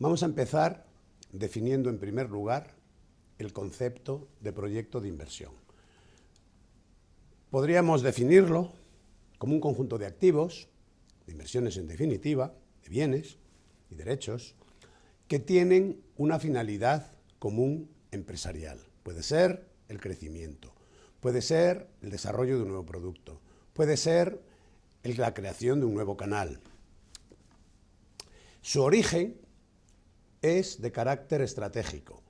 Vamos a empezar definiendo en primer lugar el concepto de proyecto de inversión. Podríamos definirlo como un conjunto de activos, de inversiones en definitiva, de bienes y derechos, que tienen una finalidad común empresarial. Puede ser el crecimiento, puede ser el desarrollo de un nuevo producto, puede ser la creación de un nuevo canal. Su origen es de carácter estratégico.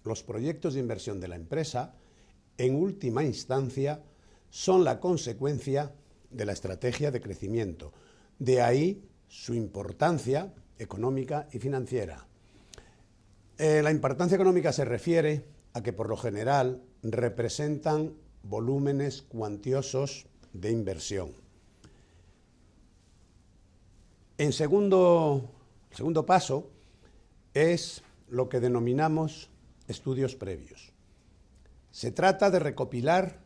Los proyectos de inversión de la empresa, en última instancia, son la consecuencia de la estrategia de crecimiento. De ahí su importancia económica y financiera. La importancia económica se refiere a que por lo general representan volúmenes cuantiosos de inversión. En segundo paso es lo que denominamos estudios previos. Se trata de recopilar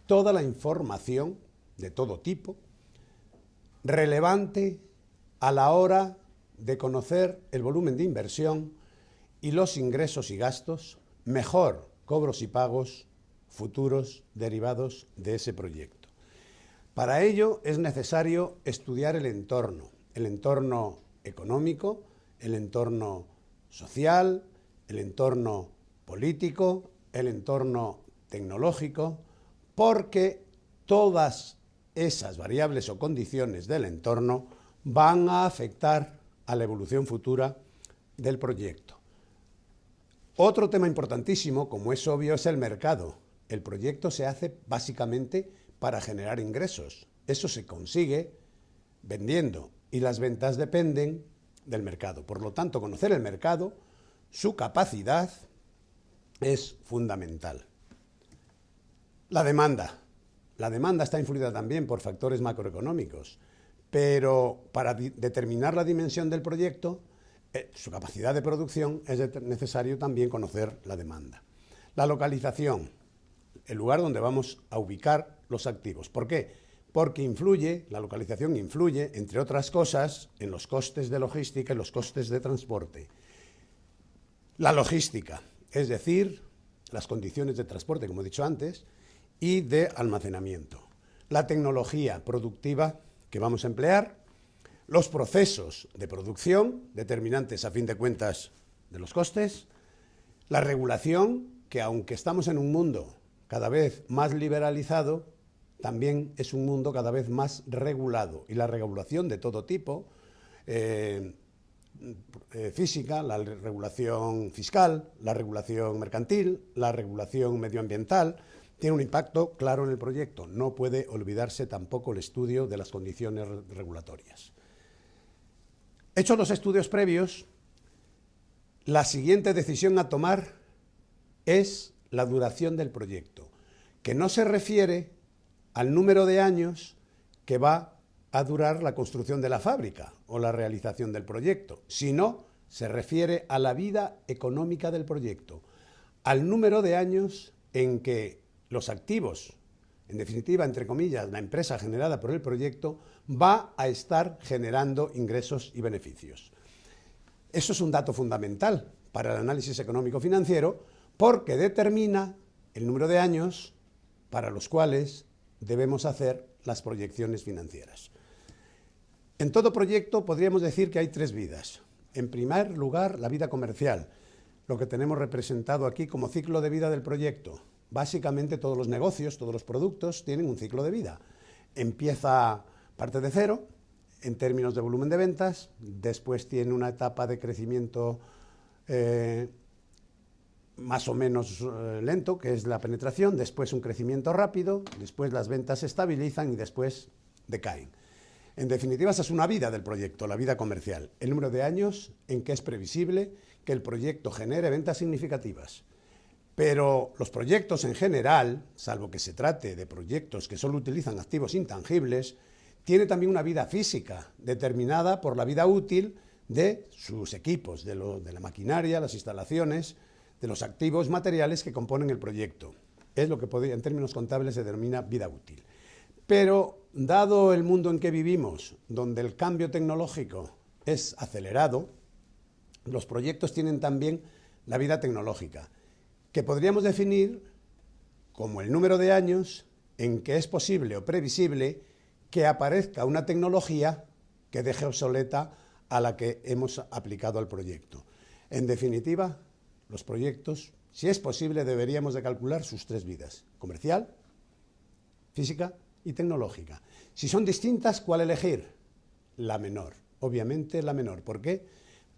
toda la información de todo tipo relevante a la hora de conocer el volumen de inversión y los ingresos y gastos, mejor cobros y pagos futuros derivados de ese proyecto. Para ello es necesario estudiar el entorno económico, el entorno social, el entorno político, el entorno tecnológico, porque todas esas variables o condiciones del entorno van a afectar a la evolución futura del proyecto. Otro tema importantísimo, como es obvio, es el mercado. El proyecto se hace básicamente para generar ingresos. Eso se consigue vendiendo y las ventas dependen del mercado. Por lo tanto, conocer el mercado, su capacidad, es fundamental. La demanda. La demanda está influida también por factores macroeconómicos, pero para determinar la dimensión del proyecto, su capacidad de producción, es necesario también conocer la demanda. La localización, el lugar donde vamos a ubicar los activos. ¿Por qué? Porque la localización influye, entre otras cosas, en los costes de logística y los costes de transporte. La logística, es decir, las condiciones de transporte, como he dicho antes, y de almacenamiento. La tecnología productiva que vamos a emplear, los procesos de producción, determinantes a fin de cuentas de los costes, la regulación, que aunque estamos en un mundo cada vez más liberalizado, también es un mundo cada vez más regulado, y la regulación de todo tipo, física, la regulación fiscal, la regulación mercantil, la regulación medioambiental, tiene un impacto claro en el proyecto. No puede olvidarse tampoco el estudio de las condiciones regulatorias. Hechos los estudios previos, la siguiente decisión a tomar es la duración del proyecto, que no se refiere al número de años que va a durar la construcción de la fábrica o la realización del proyecto, sino se refiere a la vida económica del proyecto, al número de años en que los activos, en definitiva, entre comillas, la empresa generada por el proyecto, va a estar generando ingresos y beneficios. Eso es un dato fundamental para el análisis económico-financiero porque determina el número de años para los cuales debemos hacer las proyecciones financieras. En todo proyecto podríamos decir que hay tres vidas. En primer lugar, la vida comercial, lo que tenemos representado aquí como ciclo de vida del proyecto. Básicamente todos los negocios, todos los productos tienen un ciclo de vida. Parte de cero en términos de volumen de ventas, después tiene una etapa de crecimiento más o menos lento, que es la penetración, después un crecimiento rápido, después las ventas se estabilizan y después decaen. En definitiva, esa es una vida del proyecto, la vida comercial, el número de años en que es previsible que el proyecto genere ventas significativas. Pero los proyectos en general, salvo que se trate de proyectos que solo utilizan activos intangibles, tiene también una vida física determinada por la vida útil de sus equipos, de la maquinaria, las instalaciones, de los activos materiales que componen el proyecto. Es lo que en términos contables se denomina vida útil. Pero, dado el mundo en que vivimos, donde el cambio tecnológico es acelerado, los proyectos tienen también la vida tecnológica, que podríamos definir como el número de años en que es posible o previsible que aparezca una tecnología que deje obsoleta a la que hemos aplicado al proyecto. En definitiva, los proyectos, si es posible, deberíamos de calcular sus 3 vidas: comercial, física y tecnológica. Si son distintas, ¿cuál elegir? La menor, obviamente la menor. ¿Por qué?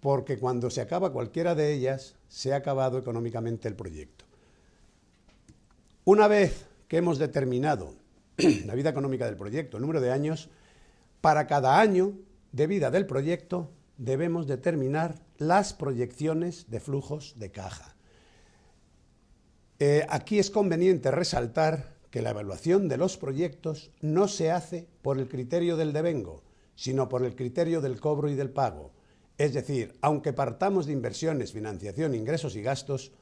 Porque cuando se acaba cualquiera de ellas, se ha acabado económicamente el proyecto. Una vez que hemos determinado la vida económica del proyecto, el número de años, para cada año de vida del proyecto debemos determinar las proyecciones de flujos de caja. Aquí es conveniente resaltar que la evaluación de los proyectos no se hace por el criterio del devengo, sino por el criterio del cobro y del pago. Es decir, aunque partamos de inversiones, financiación, ingresos y gastos,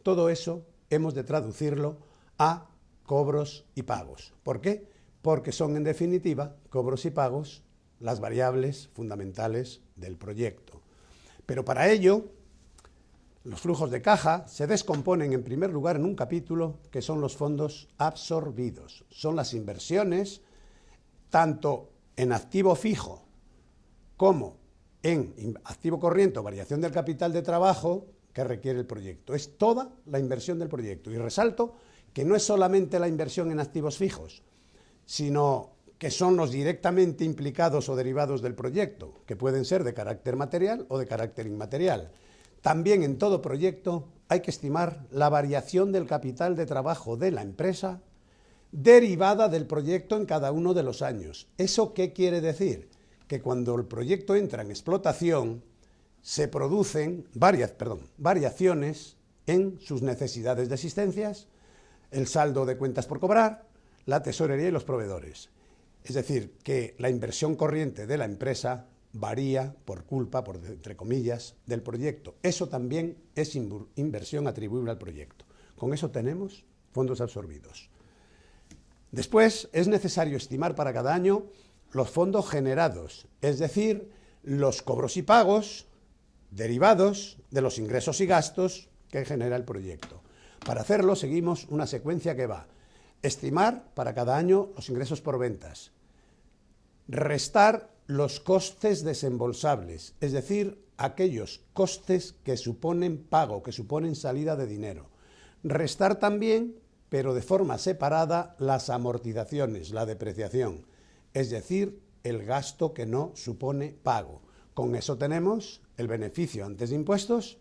todo eso hemos de traducirlo a cobros y pagos. ¿Por qué? Porque son, en definitiva, cobros y pagos las variables fundamentales del proyecto. Pero para ello, los flujos de caja se descomponen en primer lugar en un capítulo que son los fondos absorbidos. Son las inversiones tanto en activo fijo como en activo corriente o variación del capital de trabajo que requiere el proyecto. Es toda la inversión del proyecto. Y resalto que no es solamente la inversión en activos fijos, sino que son los directamente implicados o derivados del proyecto, que pueden ser de carácter material o de carácter inmaterial. También en todo proyecto hay que estimar la variación del capital de trabajo de la empresa derivada del proyecto en cada uno de los años. ¿Eso qué quiere decir? Que cuando el proyecto entra en explotación se producen variaciones en sus necesidades de existencias, el saldo de cuentas por cobrar, la tesorería y los proveedores. Es decir, que la inversión corriente de la empresa varía por culpa, entre comillas, del proyecto. Eso también es inversión atribuible al proyecto. Con eso tenemos fondos absorbidos. Después, es necesario estimar para cada año los fondos generados, es decir, los cobros y pagos derivados de los ingresos y gastos que genera el proyecto. Para hacerlo, seguimos una secuencia que va: estimar para cada año los ingresos por ventas, restar los costes desembolsables, es decir, aquellos costes que suponen pago, que suponen salida de dinero. Restar también, pero de forma separada, las amortizaciones, la depreciación, es decir, el gasto que no supone pago. Con eso tenemos el beneficio antes de impuestos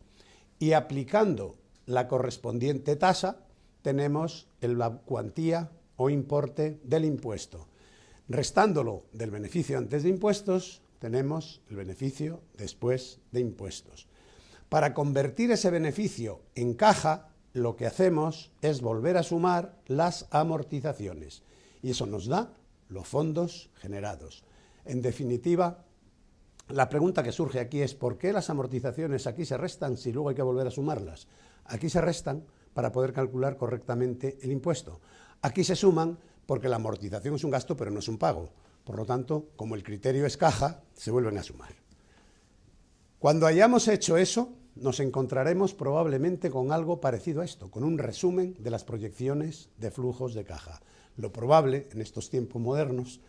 y aplicando la correspondiente tasa tenemos la cuantía o importe del impuesto. Restándolo del beneficio antes de impuestos, tenemos el beneficio después de impuestos. Para convertir ese beneficio en caja, lo que hacemos es volver a sumar las amortizaciones. Y eso nos da los fondos generados. En definitiva, la pregunta que surge aquí es: ¿por qué las amortizaciones aquí se restan si luego hay que volver a sumarlas? Aquí se restan para poder calcular correctamente el impuesto. Aquí se suman porque la amortización es un gasto, pero no es un pago. Por lo tanto, como el criterio es caja, se vuelven a sumar. Cuando hayamos hecho eso, nos encontraremos probablemente con algo parecido a esto, con un resumen de las proyecciones de flujos de caja. Lo probable, en estos tiempos modernos,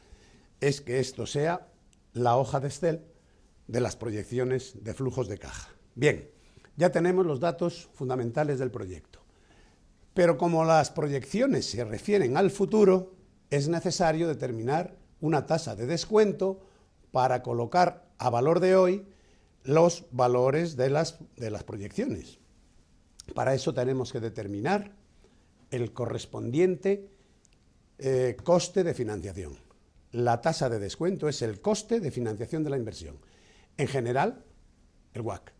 es que esto sea la hoja de Excel de las proyecciones de flujos de caja. Bien, ya tenemos los datos fundamentales del proyecto. Pero como las proyecciones se refieren al futuro, es necesario determinar una tasa de descuento para colocar a valor de hoy los valores de las proyecciones. Para eso tenemos que determinar el correspondiente coste de financiación. La tasa de descuento es el coste de financiación de la inversión. En general, el WACC.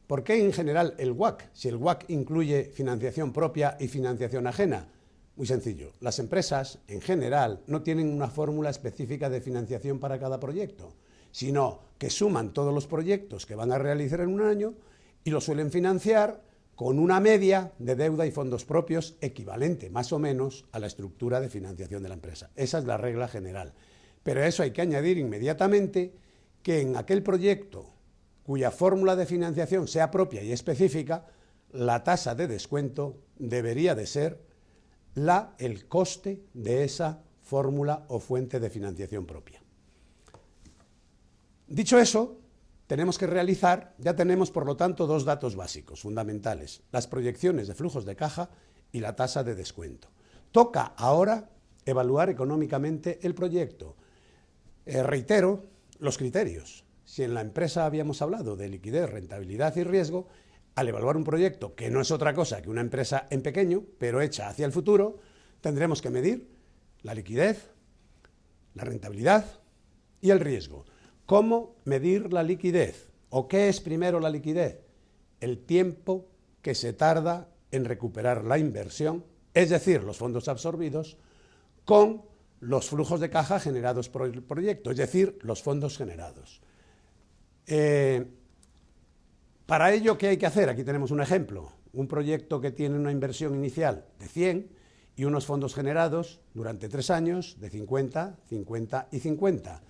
¿Por qué en general el WACC? Si el WACC incluye financiación propia y financiación ajena. Muy sencillo. Las empresas, en general, no tienen una fórmula específica de financiación para cada proyecto, sino que suman todos los proyectos que van a realizar en un año y los suelen financiar con una media de deuda y fondos propios equivalente, más o menos, a la estructura de financiación de la empresa. Esa es la regla general. Pero a eso hay que añadir inmediatamente que en aquel proyecto, cuya fórmula de financiación sea propia y específica, la tasa de descuento debería de ser el coste de esa fórmula o fuente de financiación propia. Dicho eso, tenemos que realizar, ya tenemos por lo tanto dos datos básicos, fundamentales, las proyecciones de flujos de caja y la tasa de descuento. Toca ahora evaluar económicamente el proyecto. Reitero los criterios. Si en la empresa habíamos hablado de liquidez, rentabilidad y riesgo, al evaluar un proyecto que no es otra cosa que una empresa en pequeño, pero hecha hacia el futuro, tendremos que medir la liquidez, la rentabilidad y el riesgo. ¿Cómo medir la liquidez? ¿O qué es primero la liquidez? El tiempo que se tarda en recuperar la inversión, es decir, los fondos absorbidos, con los flujos de caja generados por el proyecto, es decir, los fondos generados. Para ello, ¿qué hay que hacer? Aquí tenemos un ejemplo. Un proyecto que tiene una inversión inicial de 100 y unos fondos generados durante 3 años de 50, 50 y 50.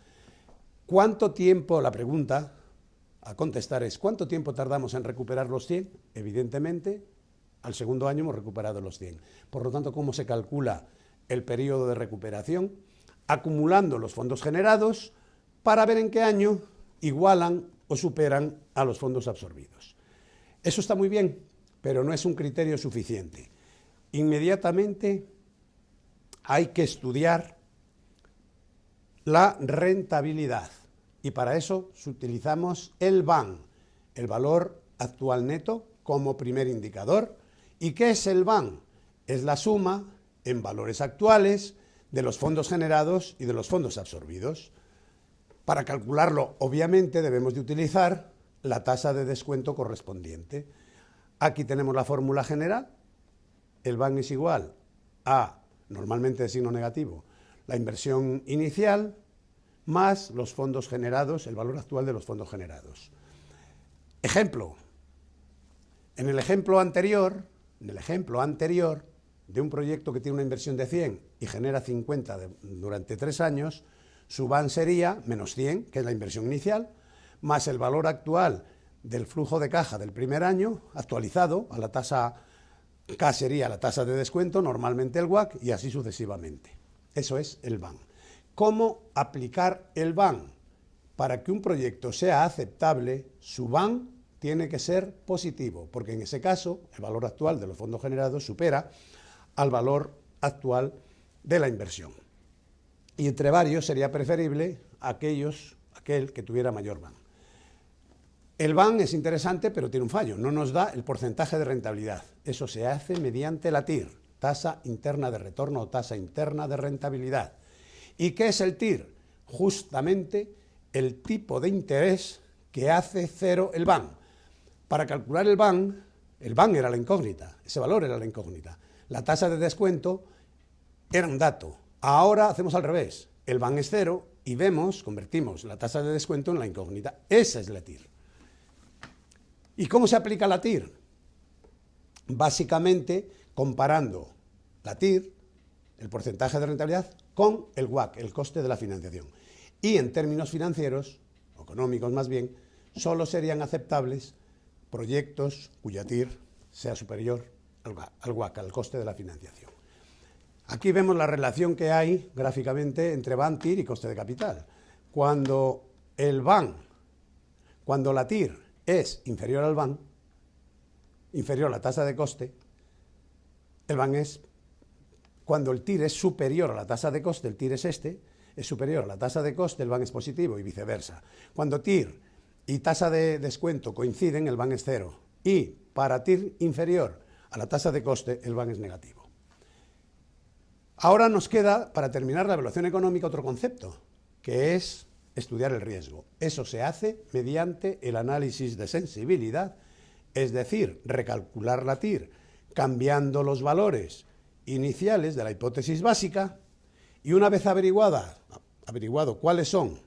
¿Cuánto tiempo, la pregunta a contestar es, ¿cuánto tiempo tardamos en recuperar los 100? Evidentemente, al segundo año hemos recuperado los 100. Por lo tanto, ¿cómo se calcula el periodo de recuperación? Acumulando los fondos generados para ver en qué año igualan o superan a los fondos absorbidos. Eso está muy bien, pero no es un criterio suficiente. Inmediatamente hay que estudiar la rentabilidad y para eso utilizamos el VAN, el valor actual neto, como primer indicador. ¿Y qué es el VAN? Es la suma en valores actuales de los fondos generados y de los fondos absorbidos. Para calcularlo, obviamente, debemos de utilizar la tasa de descuento correspondiente. Aquí tenemos la fórmula general. El VAN es igual a, normalmente de signo negativo, la inversión inicial más los fondos generados, el valor actual de los fondos generados. Ejemplo. En el ejemplo anterior de un proyecto que tiene una inversión de 100 y genera 50 durante 3 años, su VAN sería menos 100, que es la inversión inicial, más el valor actual del flujo de caja del primer año, actualizado a la tasa K sería la tasa de descuento, normalmente el WACC, y así sucesivamente. Eso es el VAN. ¿Cómo aplicar el VAN? Para que un proyecto sea aceptable, su VAN tiene que ser positivo, porque en ese caso el valor actual de los fondos generados supera al valor actual de la inversión. Y entre varios sería preferible aquel que tuviera mayor VAN. El VAN es interesante, pero tiene un fallo. No nos da el porcentaje de rentabilidad. Eso se hace mediante la TIR, tasa interna de retorno o tasa interna de rentabilidad. ¿Y qué es el TIR? Justamente el tipo de interés que hace cero el VAN. Para calcular el VAN era la incógnita, ese valor era la incógnita. La tasa de descuento era un dato. Ahora hacemos al revés. El VAN es cero y convertimos la tasa de descuento en la incógnita. Esa es la TIR. ¿Y cómo se aplica la TIR? Básicamente comparando la TIR, el porcentaje de rentabilidad, con el WACC, el coste de la financiación. Y en términos financieros, o económicos más bien, solo serían aceptables proyectos cuya TIR sea superior al WACC, al coste de la financiación. Aquí vemos la relación que hay gráficamente entre VAN, TIR y coste de capital. Cuando la TIR es inferior al VAN, inferior a la tasa de coste, el VAN es, cuando el TIR es superior a la tasa de coste, el TIR es es superior a la tasa de coste, el VAN es positivo y viceversa. Cuando TIR y tasa de descuento coinciden, el VAN es cero. Y para TIR inferior a la tasa de coste, el VAN es negativo. Ahora nos queda, para terminar la evaluación económica, otro concepto, que es estudiar el riesgo. Eso se hace mediante el análisis de sensibilidad, es decir, recalcular la TIR, cambiando los valores iniciales de la hipótesis básica, y una vez averiguado cuáles son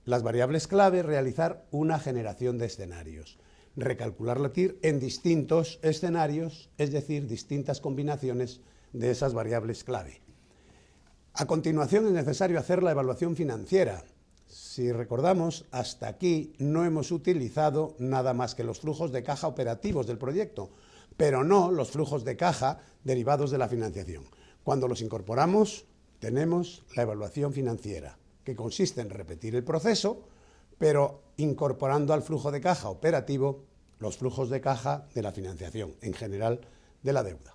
las variables clave, realizar una generación de escenarios. Recalcular la TIR en distintos escenarios, es decir, distintas combinaciones de esas variables clave. A continuación es necesario hacer la evaluación financiera. Si recordamos, hasta aquí no hemos utilizado nada más que los flujos de caja operativos del proyecto, pero no los flujos de caja derivados de la financiación. Cuando los incorporamos, tenemos la evaluación financiera, que consiste en repetir el proceso, pero incorporando al flujo de caja operativo los flujos de caja de la financiación, en general de la deuda.